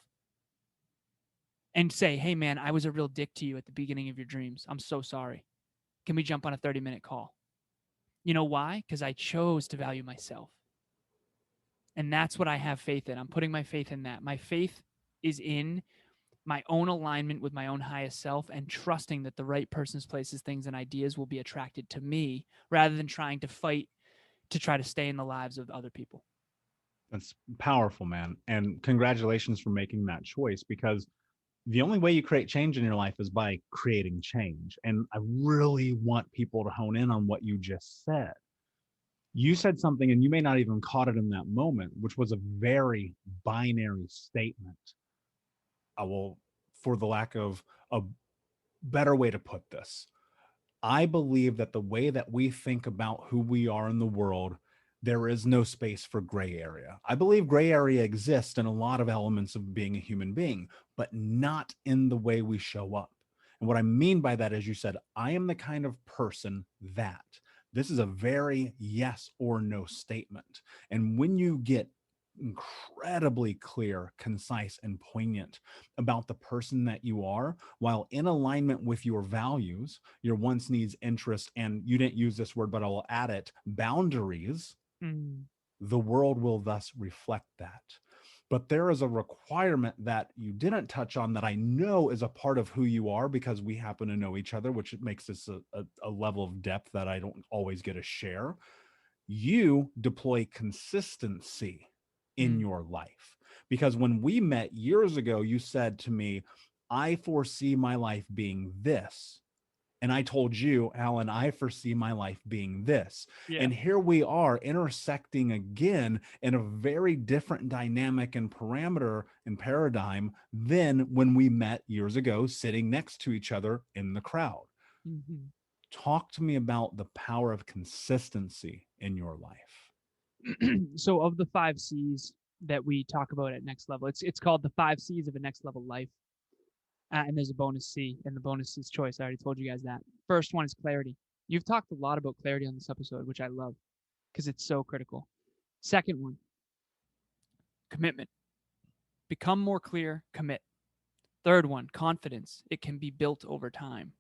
And say, hey, man, I was a real dick to you at the beginning of your dreams. I'm so sorry. Can we jump on a 30-minute call? You know why? Because I chose to value myself. And that's what I have faith in. I'm putting my faith in that. My faith is in my own alignment with my own highest self and trusting that the right persons, places, things, and ideas will be attracted to me rather than trying to fight to try to stay in the lives of other people. That's powerful, man. And congratulations for making that choice, because the only way you create change in your life is by creating change. And I really want people to hone in on what you just said. You said something, and you may not even caught it in that moment, which was a very binary statement. I will, for the lack of a better way to put this, I believe that the way that we think about who we are in the world, there is no space for gray area. I believe gray area exists in a lot of elements of being a human being, but not in the way we show up. And what I mean by that is, you said, I am the kind of person that. This is a very yes or no statement. And when you get incredibly clear, concise, and poignant about the person that you are, while in alignment with your values, your wants, needs, interests, and you didn't use this word, but I will add it, boundaries, the world will thus reflect that. But there is a requirement that you didn't touch on that I know is a part of who you are, because we happen to know each other, which makes this a level of depth that I don't always get to share. You deploy consistency in your life. Because when we met years ago, you said to me, I foresee my life being this. And I told you, Alan, I foresee my life being this. Yeah. And here we are intersecting again in a very different dynamic and parameter and paradigm than when we met years ago, sitting next to each other in the crowd. Mm-hmm. Talk to me about the power of consistency in your life. So of the 5 C's that we talk about at Next Level, it's called the 5 C's of a Next Level Life. And there's a bonus C, and the bonus is choice. I already told you guys that. First one is clarity. You've talked a lot about clarity on this episode, which I love because it's so critical. Second one, commitment. Become more clear, commit. Third one, confidence. It can be built over time.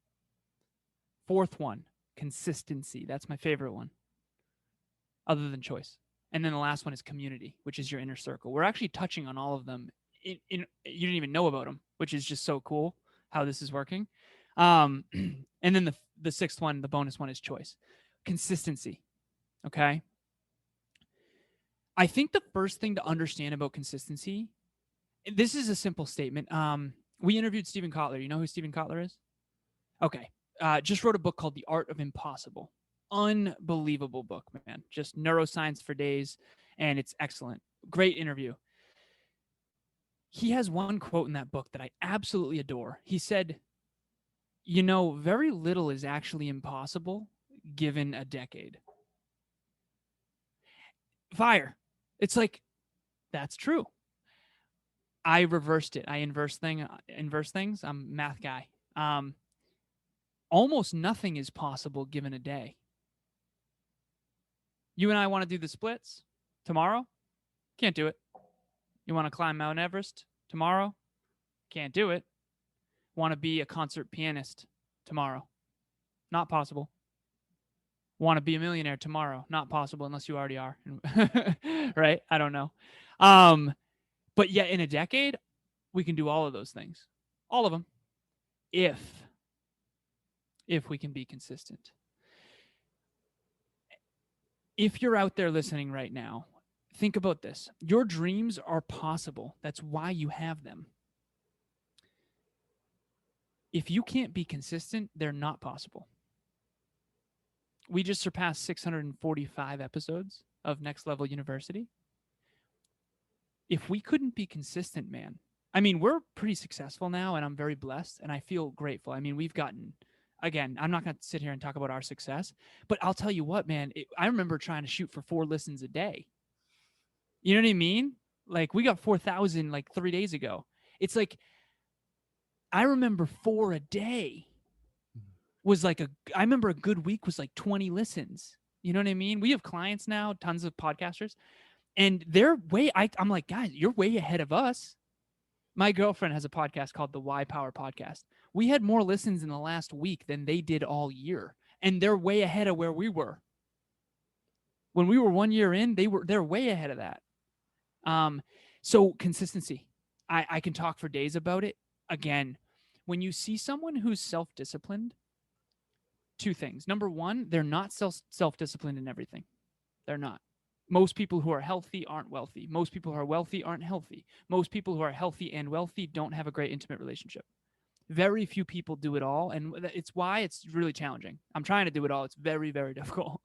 Fourth one, consistency. That's my favorite one, other than choice. And then the last one is community, which is your inner circle. We're actually touching on all of them you didn't even know about them, which is just so cool how this is working. And then the sixth one, the bonus one, is choice, consistency. Okay. I think the first thing to understand about consistency, this is a simple statement. We interviewed Stephen Kotler. You know who Stephen Kotler is? Okay. Just wrote a book called The Art of Impossible. Unbelievable book, man. Just neuroscience for days, and it's excellent. Great interview. He has one quote in that book that I absolutely adore. He said, very little is actually impossible given a decade. Fire. It's like, that's true. I reversed it. I inverse things. I'm a math guy. Almost nothing is possible given a day. You and I want to do the splits tomorrow? Can't do it. You want to climb Mount Everest tomorrow? Can't do it. Want to be a concert pianist tomorrow? Not possible. Want to be a millionaire tomorrow? Not possible unless you already are. Right? I don't know. But yet in a decade, we can do all of those things. All of them. If we can be consistent. If you're out there listening right now, think about this. Your dreams are possible. That's why you have them. If you can't be consistent, they're not possible. We just surpassed 645 episodes of Next Level University. If we couldn't be consistent, man, I mean, we're pretty successful now, and I'm very blessed, and I feel grateful. I mean, we've gotten, again, I'm not going to sit here and talk about our success, but I'll tell you what, man, I remember trying to shoot for 4 listens a day. You know what I mean? Like, we got 4,000 like 3 days ago. It's like, I remember 4 a day was like I remember a good week was like 20 listens. You know what I mean? We have clients now, tons of podcasters, and they're I'm like, guys, you're way ahead of us. My girlfriend has a podcast called the Y Power Podcast. We had more listens in the last week than they did all year, and they're way ahead of where we were. When we were 1 year in, they're way ahead of that. So consistency, I can talk for days about it. Again, when you see someone who's self-disciplined, 2 things. Number 1, they're not self-disciplined in everything. They're not. Most people who are healthy aren't wealthy. Most people who are wealthy aren't healthy. Most people who are healthy and wealthy don't have a great intimate relationship. Very few people do it all, and it's why it's really challenging. I'm trying to do it all. It's very, very difficult.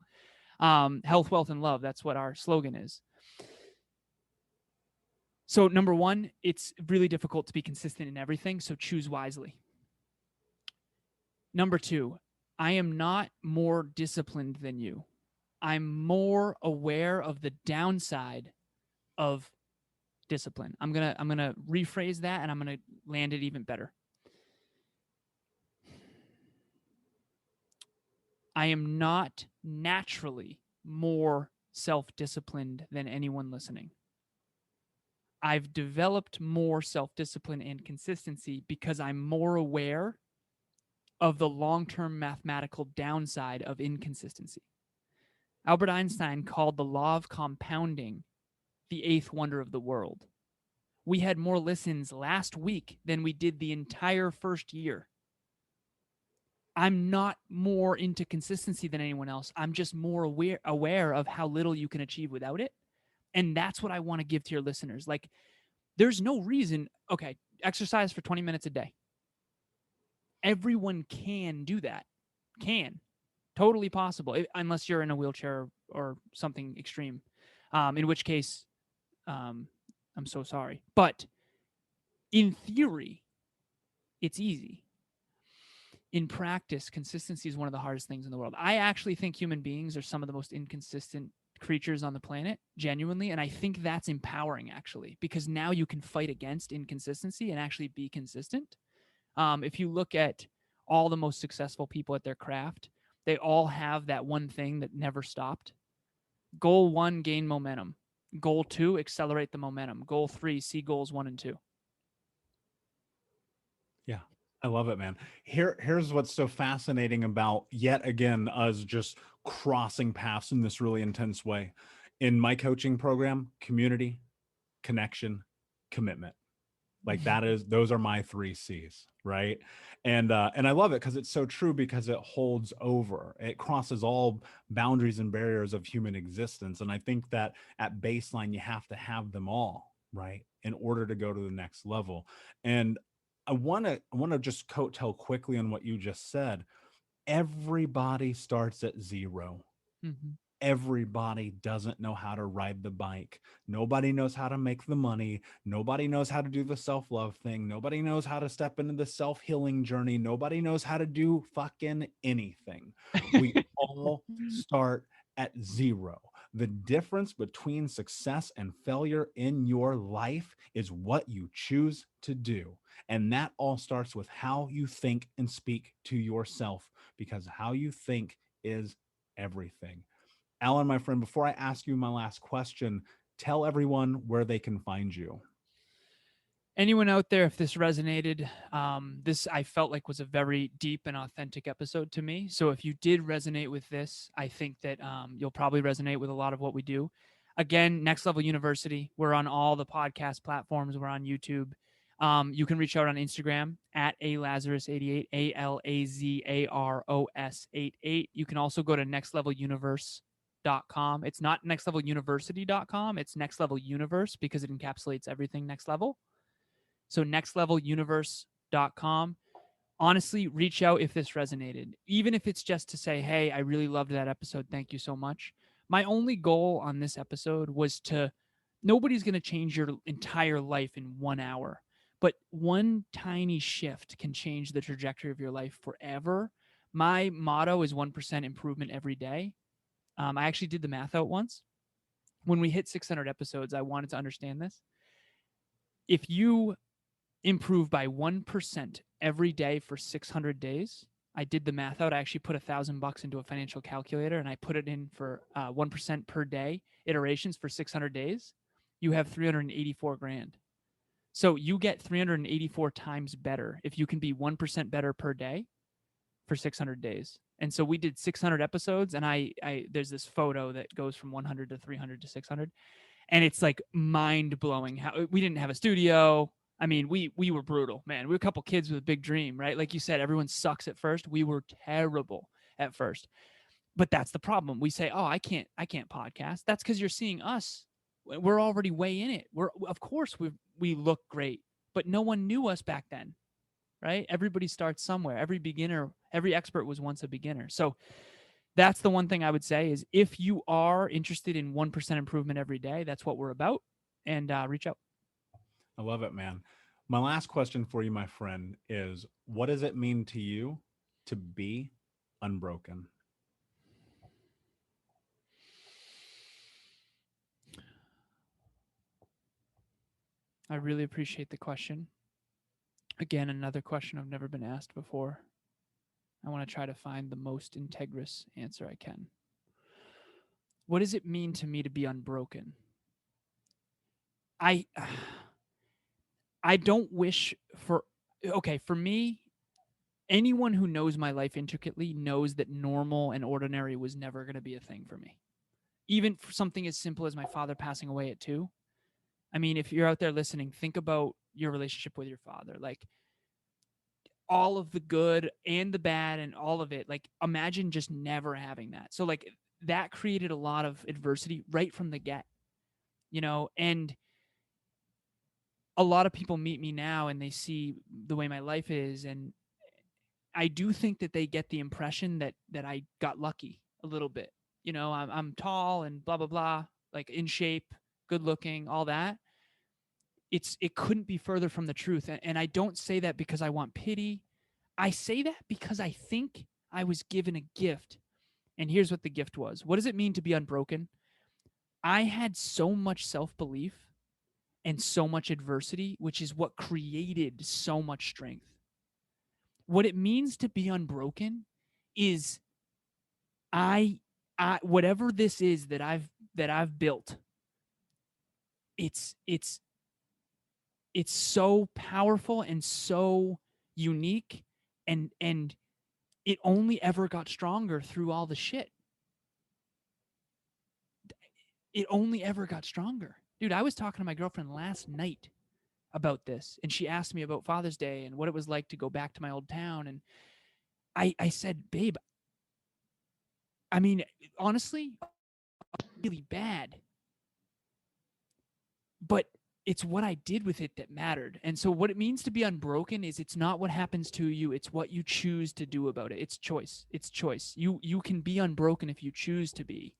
Health, wealth, and love. That's what our slogan is. So number 1, it's really difficult to be consistent in everything, so choose wisely. Number 2, I am not more disciplined than you. I'm more aware of the downside of discipline. I'm gonna rephrase that, and I'm gonna land it even better. I am not naturally more self-disciplined than anyone listening. I've developed more self-discipline and consistency because I'm more aware of the long-term mathematical downside of inconsistency. Albert Einstein called the law of compounding the 8th wonder of the world. We had more listens last week than we did the entire first year. I'm not more into consistency than anyone else. I'm just more aware of how little you can achieve without it. And that's what I want to give to your listeners. Like, there's no reason, okay, exercise for 20 minutes a day. Everyone can do that. Can. Totally possible, unless you're in a wheelchair or something extreme, in which case, I'm so sorry. But in theory, it's easy. In practice, consistency is one of the hardest things in the world. I actually think human beings are some of the most inconsistent creatures on the planet, genuinely, and I think that's empowering, actually, because now you can fight against inconsistency and actually be consistent. If you look at all the most successful people at their craft, they all have that one thing that never stopped. Goal 1, gain momentum. Goal 2, accelerate the momentum. Goal 3, see goals 1 and 2. Yeah, I love it, man. Here's what's so fascinating about, yet again, us just crossing paths in this really intense way. In my coaching program, community, connection, commitment. Like those are my 3 C's, right? And I love it because it's so true, because it holds over. It crosses all boundaries and barriers of human existence. And I think that at baseline, you have to have them all, right, in order to go to the next level. And I want to just coattail quickly on what you just said. Everybody starts at 0. Mhm. Everybody doesn't know how to ride the bike. Nobody knows how to make the money. Nobody knows how to do the self-love thing. Nobody knows how to step into the self-healing journey. Nobody knows how to do fucking anything. We all start at 0. The difference between success and failure in your life is what you choose to do. And that all starts with how you think and speak to yourself, because how you think is everything. Alan, my friend, before I ask you my last question, tell everyone where they can find you. Anyone out there, if this resonated, this I felt like was a very deep and authentic episode to me. So if you did resonate with this, I think that you'll probably resonate with a lot of what we do. Again, Next Level University. We're on all the podcast platforms. We're on YouTube. You can reach out on Instagram at Lazarus88, Alazaros88. You can also go to nextleveluniverse.com. It's not nextleveluniversity.com. It's Next Level Universe, because it encapsulates everything next level. So nextleveluniverse.com. Honestly, reach out if this resonated, even if it's just to say, hey, I really loved that episode. Thank you so much. My only goal on this episode was nobody's going to change your entire life in 1 hour, but one tiny shift can change the trajectory of your life forever. My motto is 1% improvement every day. I actually did the math out once. When we hit 600 episodes, I wanted to understand this. If you improve by 1% every day for 600 days. I did the math out. I actually put $1,000 into a financial calculator, and I put it in for 1% per day iterations for 600 days. You have 384 grand. So you get 384 times better if you can be 1% better per day for 600 days. And so we did 600 episodes, and I there's this photo that goes from 100 to 300 to 600, and it's like mind blowing how we didn't have a studio. I mean, we were brutal, man. We were a couple kids with a big dream, right? Like you said, everyone sucks at first. We were terrible at first. But that's the problem. We say, "Oh, I can't podcast." That's cuz you're seeing us. We're already way in it. Of course we look great, but no one knew us back then, right? Everybody starts somewhere. Every expert was once a beginner. So that's the one thing I would say is, if you are interested in 1% improvement every day, that's what we're about, and reach out. I love it, man. My last question for you, my friend, is what does it mean to you to be unbroken? I really appreciate the question. Again, another question I've never been asked before. I want to try to find the most integrous answer I can. What does it mean to me to be unbroken? I I don't wish for for me, anyone who knows my life intricately knows that normal and ordinary was never going to be a thing for me. Even for something as simple as my father passing away at 2. I mean, if you're out there listening, think about your relationship with your father. Like, all of the good and the bad and all of it. Like, imagine just never having that. So like, that created a lot of adversity right from the get, and a lot of people meet me now and they see the way my life is, and I do think that they get the impression that I got lucky a little bit. I'm tall and blah blah blah, like in shape, good looking, all that. It couldn't be further from the truth. And I don't say that because I want pity. I say that because I think I was given a gift. And here's what the gift was. What does it mean to be unbroken? I had so much self-belief and so much adversity, which is what created so much strength. What it means to be unbroken is I whatever this is that I've built, it's so powerful and so unique, and it only ever got stronger through all the shit. It only ever got stronger. Dude, I was talking to my girlfriend last night about this. And she asked me about Father's Day and what it was like to go back to my old town. And I said, babe, I mean, honestly, really bad. But it's what I did with it that mattered. And so what it means to be unbroken is it's not what happens to you, it's what you choose to do about it. It's choice. It's choice. You can be unbroken if you choose to be,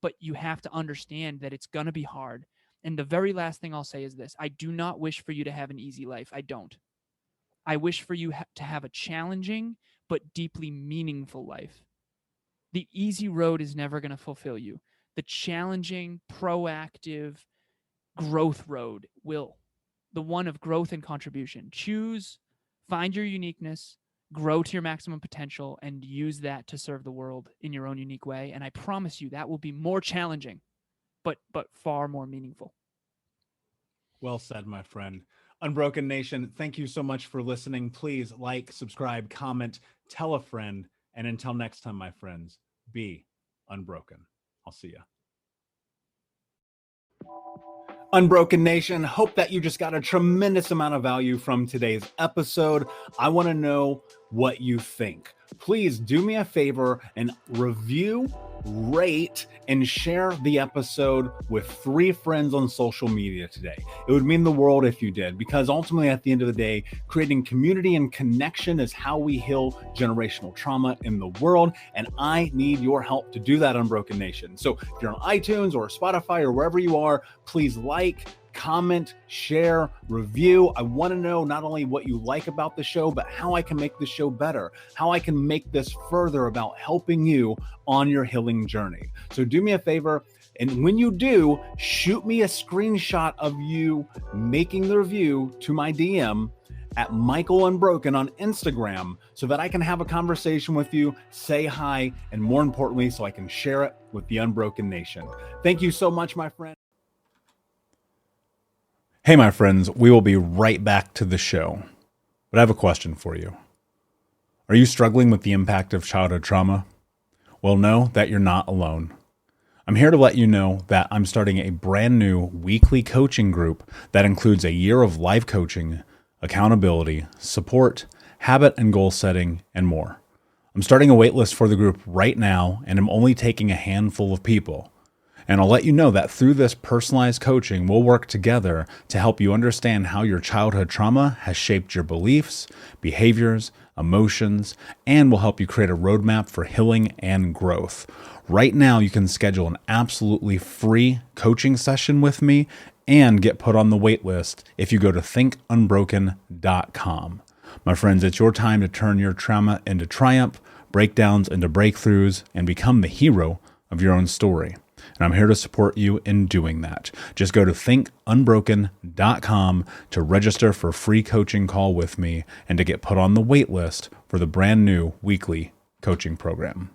but you have to understand that it's going to be hard. And the very last thing I'll say is this: I do not wish for you to have an easy life. I don't. I wish for you to have a challenging but deeply meaningful life. The easy road is never going to fulfill you. The challenging, proactive, growth road will. The one of growth and contribution. Choose, find your uniqueness, grow to your maximum potential, and use that to serve the world in your own unique way. And I promise you that will be more challenging, but far more meaningful. Well said, my friend. Unbroken Nation, thank you so much for listening. Please like, subscribe, comment, tell a friend. And until next time, my friends, be unbroken. I'll see you. Unbroken Nation, hope that you just got a tremendous amount of value from today's episode. I want to know what you think. Please do me a favor and review, rate, and share the episode with 3 friends on social media today. It would mean the world if you did, because ultimately at the end of the day, creating community and connection is how we heal generational trauma in the world. And I need your help to do that, Unbroken Nation. So if you're on iTunes or Spotify or wherever you are, please like, comment, share, review. I want to know not only what you like about the show, but how I can make the show better, how I can make this further about helping you on your healing journey. So do me a favor, and when you do, shoot me a screenshot of you making the review to my DM at Michael Unbroken on Instagram so that I can have a conversation with you, say hi, and more importantly, so I can share it with the Unbroken Nation. Thank you so much, my friend. Hey, my friends, we will be right back to the show, but I have a question for you. Are you struggling with the impact of childhood trauma? Well, know that you're not alone. I'm here to let you know that I'm starting a brand new weekly coaching group that includes a year of live coaching, accountability, support, habit and goal setting, and more. I'm starting a waitlist for the group right now, and I'm only taking a handful of people. And I'll let you know that through this personalized coaching, we'll work together to help you understand how your childhood trauma has shaped your beliefs, behaviors, emotions, and will help you create a roadmap for healing and growth. Right now, you can schedule an absolutely free coaching session with me and get put on the wait list if you go to thinkunbroken.com. My friends, it's your time to turn your trauma into triumph, breakdowns into breakthroughs, and become the hero of your own story. And I'm here to support you in doing that. Just go to thinkunbroken.com to register for a free coaching call with me and to get put on the wait list for the brand new weekly coaching program.